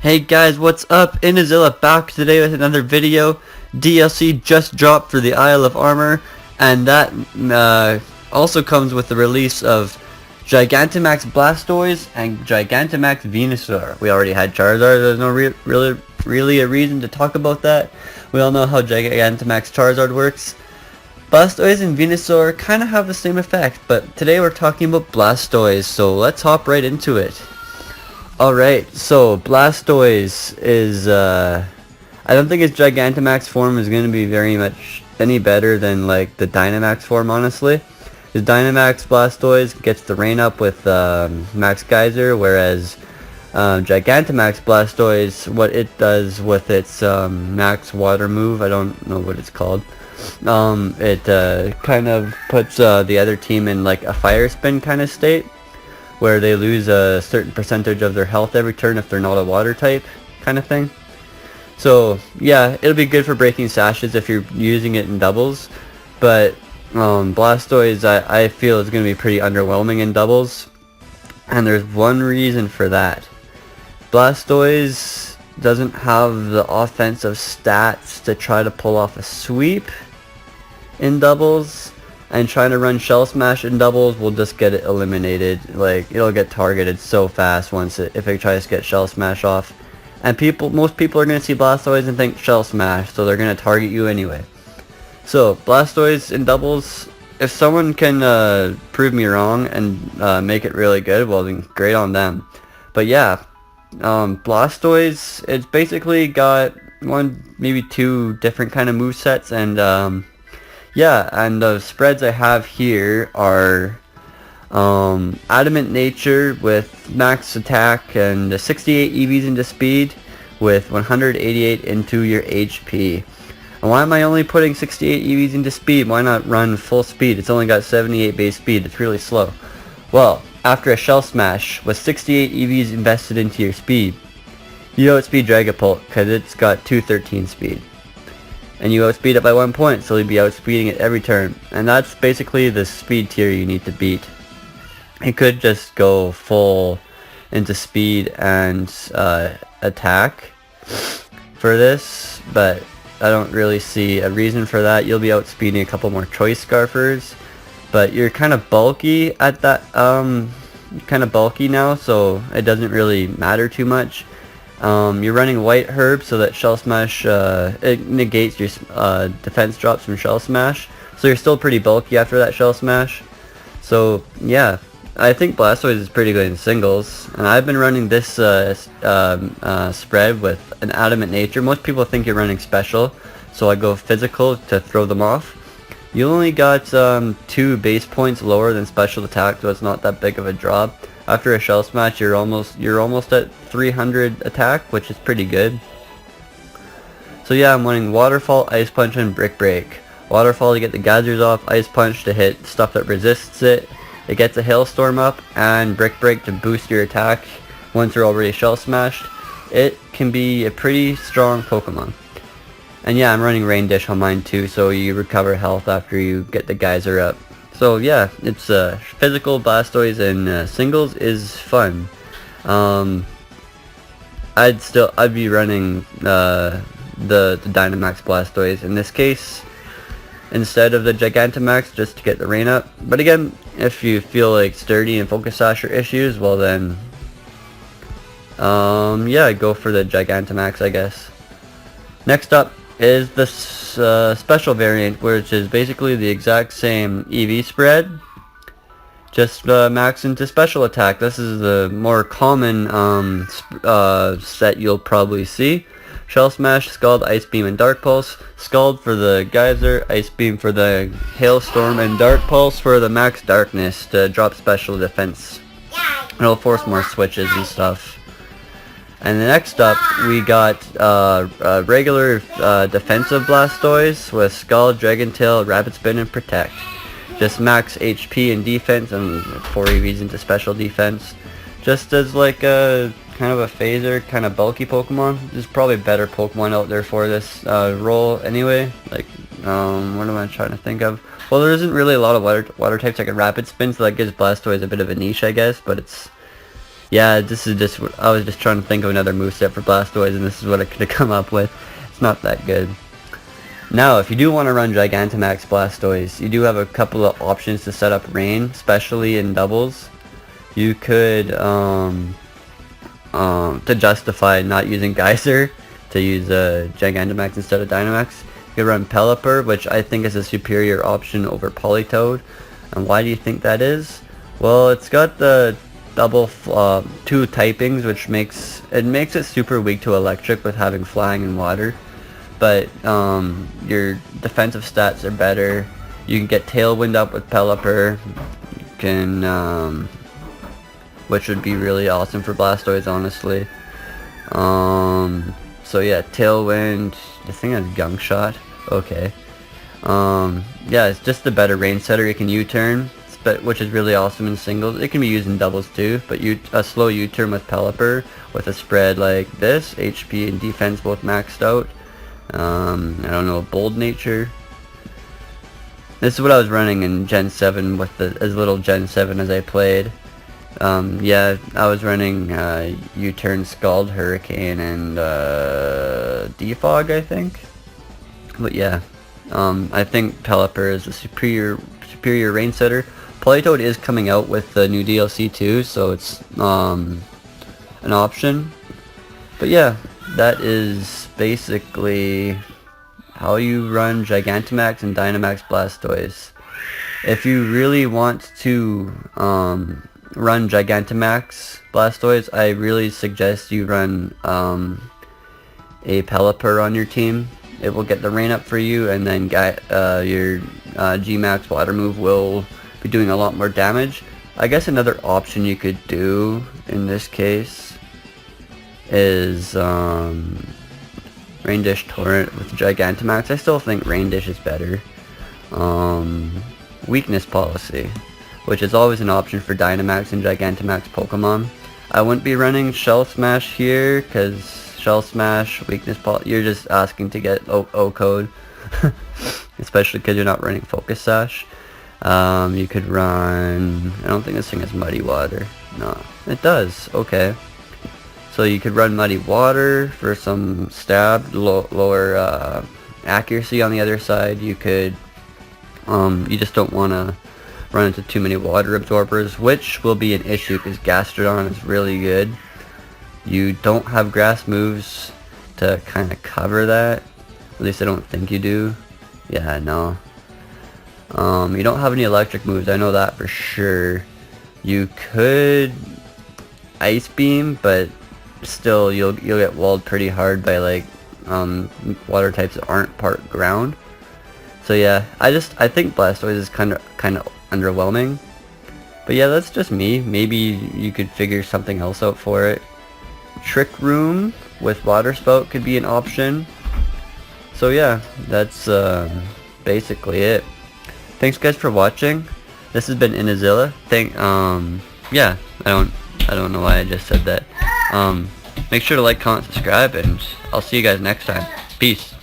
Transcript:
Hey guys, what's up? Inazilla back today with another video. DLC just dropped for the Isle of Armor, and that also comes with the release of Gigantamax Blastoise and Gigantamax Venusaur. We already had Charizard, there's no really a reason to talk about that. We all know how Gigantamax Charizard works. Blastoise and Venusaur kind of have the same effect, but today we're talking about Blastoise, so let's hop right into it. Alright, so Blastoise is, I don't think its Gigantamax form is going to be very much any better than, like, the Dynamax form, honestly. The Dynamax Blastoise gets the rain up with, Max Geyser, whereas, Gigantamax Blastoise, what it does with its, Max Water move, I don't know what it's called, it, kind of puts, the other team in, like, a Fire Spin kind of state, where they lose a certain percentage of their health every turn if they're not a water type, kind of thing. So yeah, it'll be good for breaking sashes if you're using it in doubles, but Blastoise I feel is going to be pretty underwhelming in doubles, and there's one reason for that. Blastoise doesn't have the offensive stats to try to pull off a sweep in doubles, and trying to run Shell Smash in doubles will just get it eliminated. Like, it'll get targeted so fast if it tries to get Shell Smash off. And most people are going to see Blastoise and think Shell Smash, so they're going to target you anyway. So, Blastoise in doubles, if someone can prove me wrong and make it really good, well then great on them. But yeah, Blastoise, it's basically got one, maybe two different kind of movesets, and yeah, and the spreads I have here are Adamant Nature with max attack and 68 EVs into speed with 188 into your HP. And why am I only putting 68 EVs into speed? Why not run full speed? It's only got 78 base speed. It's really slow. Well, after a Shell Smash with 68 EVs invested into your speed, you outspeed Dragapult because it's got 213 speed. And you outspeed it by 1 point, so you'll be outspeeding it every turn. And that's basically the speed tier you need to beat. You could just go full into speed and attack for this, but I don't really see a reason for that. You'll be outspeeding a couple more Choice Scarfers, but you're kind of bulky at that, kind of bulky now, so it doesn't really matter too much. You're running White Herb so that Shell Smash, it negates your defense drops from Shell Smash, so you're still pretty bulky after that Shell Smash. So yeah, I think Blastoise is pretty good in singles, and I've been running this spread with an Adamant Nature. Most people think you're running special, so I go physical to throw them off. You only got 2 base points lower than special attack, so it's not that big of a drop. After a Shell Smash, you're almost at 300 attack, which is pretty good. So yeah, I'm running Waterfall, Ice Punch, and Brick Break. Waterfall to get the geysers off, Ice Punch to hit stuff that resists it. It gets a Hailstorm up, and Brick Break to boost your attack once you're already Shell Smashed. It can be a pretty strong Pokemon. And yeah, I'm running Rain Dish on mine too, so you recover health after you get the geyser up. So yeah, it's physical Blastoise and singles is fun. I'd be running the Dynamax Blastoise in this case instead of the Gigantamax, just to get the rain up. But again, if you feel like sturdy and focus sasher issues, well then yeah, go for the Gigantamax, I guess. Next up is the special variant, which is basically the exact same EV spread, just max into special attack. This is the more common set you'll probably see. Shell Smash, Scald, Ice Beam, and Dark Pulse. Scald for the Geyser, Ice Beam for the Hailstorm, and Dark Pulse for the Max Darkness to drop special defense. It'll force more switches and stuff. And next up, we got regular defensive Blastoise with Scald, Dragon Tail, Rapid Spin, and Protect. Just max HP and defense and 4 EVs into special defense. Just as like a kind of a phaser, kind of bulky Pokemon. There's probably better Pokemon out there for this role anyway. Like, what am I trying to think of? Well, there isn't really a lot of water types that can Rapid Spin, so that gives Blastoise a bit of a niche, I guess, but Yeah, this is just what I was just trying to think of another moveset for Blastoise, and this is what I could have come up with. It's not that good. Now, if you do want to run Gigantamax Blastoise, you do have a couple of options to set up rain, especially in doubles. You could, to justify not using Geyser, to use Gigantamax instead of Dynamax, you could run Pelipper, which I think is a superior option over Politoed. And why do you think that is? Well, it's got the double two typings, which makes it super weak to electric with having flying and water. But your defensive stats are better. You can get Tailwind up with Pelipper. You can, which would be really awesome for Blastoise, honestly. So yeah, Tailwind. I think that's Gunk Shot. Okay. Yeah, it's just a better range setter. You can U-turn, which is really awesome in singles. It can be used in doubles too, but a slow U-turn with Pelipper with a spread like this, HP and defense both maxed out. I don't know, Bold Nature. This is what I was running in Gen 7 with as little Gen 7 as I played. Yeah, I was running U-turn, Scald, Hurricane, and Defog, I think. But yeah, I think Pelipper is a superior range setter. Politoed is coming out with the new DLC too, so it's an option. But yeah, that is basically how you run Gigantamax and Dynamax Blastoise. If you really want to run Gigantamax Blastoise, I really suggest you run a Pelipper on your team. It will get the rain up for you, and then your Gmax water move will be doing a lot more damage. I guess another option you could do in this case is Rain Dish Torrent with Gigantamax. I still think Rain Dish is better. Weakness Policy, which is always an option for Dynamax and Gigantamax Pokemon. I wouldn't be running Shell Smash here, because Shell Smash, Weakness Policy, you're just asking to get O-code. Especially because you're not running Focus Sash. You could run, I don't think this thing has Muddy Water. No, it does. Okay. So you could run Muddy Water for some stab, lower accuracy on the other side. You could, you just don't want to run into too many water absorbers, which will be an issue because Gastrodon is really good. You don't have grass moves to kind of cover that. At least I don't think you do. Yeah, no. You don't have any electric moves, I know that for sure. You could Ice Beam, but still you'll get walled pretty hard by like water types that aren't part ground. So yeah, I think Blastoise is kind of underwhelming. But yeah, that's just me. Maybe you could figure something else out for it. Trick Room with Water Spout could be an option. So yeah, that's basically it. Thanks guys for watching. This has been Inazilla. Yeah, I don't know why I just said that. Make sure to like, comment, subscribe, and I'll see you guys next time. Peace.